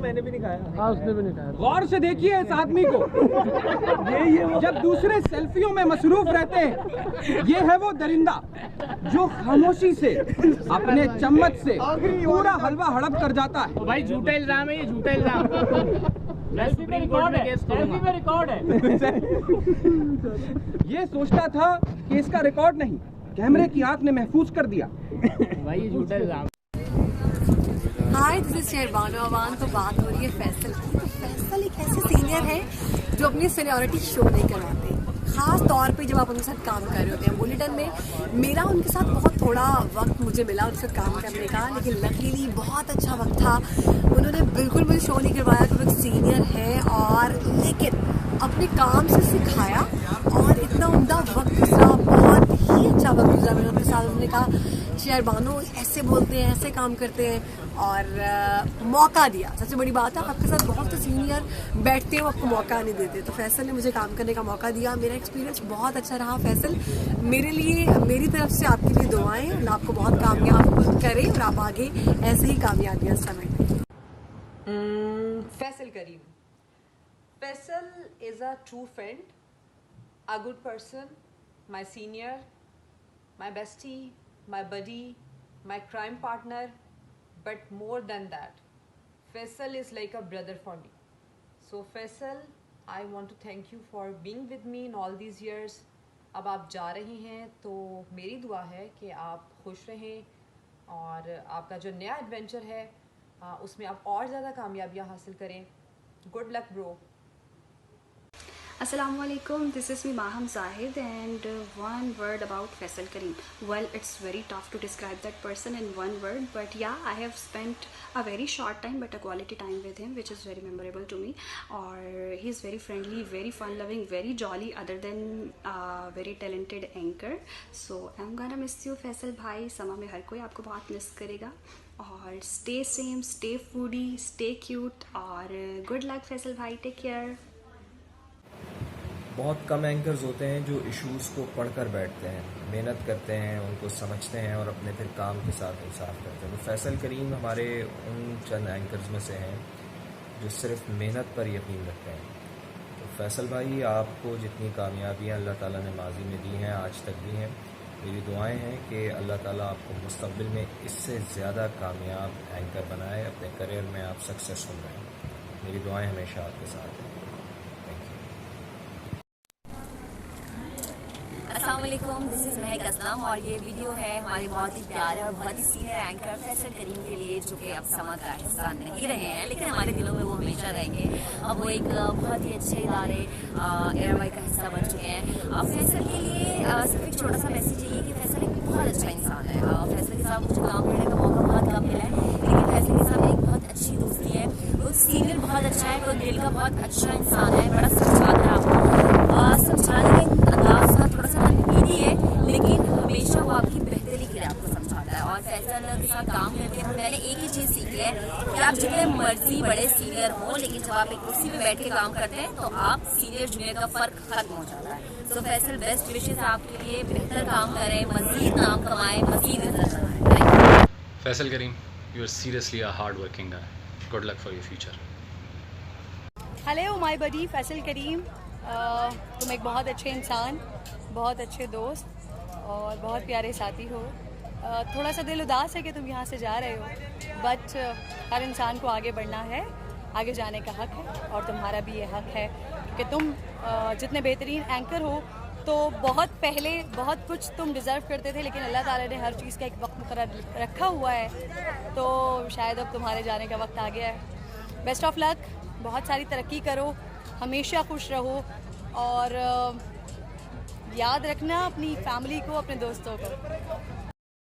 मैंने भी नहीं खाया। हाँ उसने भी नहीं खाया। गौर से देखिए इस आदमी को, जब दूसरे सेल्फियों में मसरूफ रहते हैं, ये है वो दरिंदा जो खामोशी से अपने चम्मच से पूरा हलवा हड़प कर जाता है। तो भाई झूठा इल्जाम है ये, झूठा इल्जाम। सेल्फी में रिकॉर्ड है, सेल्फी में रिकॉर्ड है। ये सोचता था कि इसका रिकॉर्ड नहीं, कैमरे की आंख ने महफूज कर दिया। भाई ये झूठा इल्जाम। हाय, दिस इज शेरबानो अवान। तो बात हो रही है फैसल की। तो फैसल एक ऐसे सीनियर है जो अपनी सीनियरिटी शो नहीं करवाते, खास तौर पे जब आप उनके साथ काम कर रहे होते हैं। बुलेटिन में मेरा उनके साथ बहुत थोड़ा वक्त मुझे मिला उनके साथ काम करने का, लेकिन लकीली बहुत अच्छा वक्त था। उन्होंने बिल्कुल मुझे शो नहीं करवाया कि वो एक सीनियर है, और लेकिन अपने काम से सिखाया और इतना उम्दा वक्त गुजरा, बहुत ही अच्छा वक्त गुजरा मेरे उनके साथ। उन्होंने कहा शेरबानो ऐसे बोलते हैं, ऐसे काम करते हैं, और मौका दिया। सबसे बड़ी बात है, आपके साथ बहुत से सीनियर बैठते हैं, वो आपको मौका नहीं देते। तो फैसल ने मुझे काम करने का मौका दिया। मेरा एक्सपीरियंस बहुत अच्छा रहा। फैसल, मेरे लिए, मेरी तरफ से आपके लिए दुआएं, अल्लाह आपको बहुत कामयाब करे और आप आगे ऐसे ही कामयाबियां समेटें। Faisal Kareem. Faisal is a true friend, a good person, my senior, my bestie, my buddy, my crime partner, but more than that, Faisal is like a brother for me. So Faisal, I want to thank you for being with me in all these years. अब आप जा रहे हैं तो मेरी दुआ है कि आप खुश रहें और आपका जो नया एडवेंचर है उसमें आप और ज़्यादा कामयाबियाँ हासिल करें। Good luck bro. Assalamualaikum, this is me Maham Zahid, and one word about Faisal Kareem. Well, it's very tough to describe that person in one word, but yeah, I have spent a very short time but a quality time with him, which is very memorable to me. Or he's very friendly, very fun loving, very jolly, other than very talented anchor. So I'm gonna miss you Faisal bhai. Sama mein har koi aapko bahut miss karega. और stay same, stay foodie, stay cute, और good luck Faisal bhai, take care. बहुत कम anchors होते हैं जो issues को पढ़कर बैठते हैं, मेहनत करते हैं, उनको समझते हैं और अपने फिर काम के साथ इंसाफ करते हैं। तो फैसल करीम हमारे उन चंद एंकर्स में से हैं जो सिर्फ मेहनत पर यकीन रखते हैं। तो फैसल भाई, आपको जितनी कामयाबियाँ अल्लाह ताला ने माजी में दी हैं, आज तक दी हैं, मेरी दुआएं हैं कि अल्लाह ताला आपको मुस्तक़बिल में इससे ज़्यादा कामयाब एंकर बनाए, अपने करियर में आप सक्सेसफुल रहें। मेरी दुआएं हमेशा आपके साथ हैं। अस्सलामुअलैकुम, दिस इज़ महक असलम, और ये वीडियो है हमारे बहुत ही प्यारे और बहुत ही सीनियर एंकर फैसल करीम के लिए, जो कि अब समा का हिस्सा नहीं रहे हैं, लेकिन हमारे दिलों में वो हमेशा रहेंगे। अब वो एक बहुत ही अच्छे इदारे एयरवाई का हिस्सा बन चुके हैं। अब फैसल के लिए सिर्फ एक छोटा सा मैसेज चाहिए कि फैसल एक बहुत अच्छा इंसान है। फैसल के साथ मुझे काम करने का मौका बहुत कम मिला है, लेकिन फैसल के साथ एक बहुत अच्छी दोस्ती है। वो सीनियर बहुत अच्छा है, वो दिल का बहुत अच्छा इंसान है, बड़ा समझाता है आपको, समझाने के अंदाज का थोड़ा सा नकीली है, लेकिन हमेशा वो आपकी बेहतरी के लिए आपको समझाता है। और फैसल के साथ काम करते हैं मैंने एक ही चीज़ सीखी है कि आप जितने मर्जी बड़े सीनियर हो, लेकिन जब आप एक कुर्सी पे बैठ के काम करते हैं तो आप सीनियर जूनियर का फ़र्क खत्म हो जाता है। सो फैसल, बेस्ट विशेष आपके लिए, बेहतर काम करें, मज़ीद नाम कमाएं, मज़ीद इज्जत कमाएं। Faisal Karim, you are seriously a hard working guy. Good luck for your future. Hello my buddy Faisal Karim, तुम एक बहुत अच्छे इंसान, बहुत अच्छे दोस्त और बहुत प्यारे साथी हो। थोड़ा सा दिल उदास है कि तुम यहाँ से जा रहे हो, बट हर इंसान को आगे बढ़ना है, आगे जाने का हक है, और तुम्हारा भी ये हक है कि तुम जितने बेहतरीन एंकर हो, तो बहुत पहले बहुत कुछ तुम डिज़र्व करते थे, लेकिन अल्लाह ताला ने हर चीज़ का एक वक्त मुकर्रर रखा हुआ है, तो शायद अब तुम्हारे जाने का वक्त आ गया है। बेस्ट ऑफ लक, बहुत सारी तरक्की करो, हमेशा खुश रहो, और याद रखना अपनी फैमिली को, अपने दोस्तों को।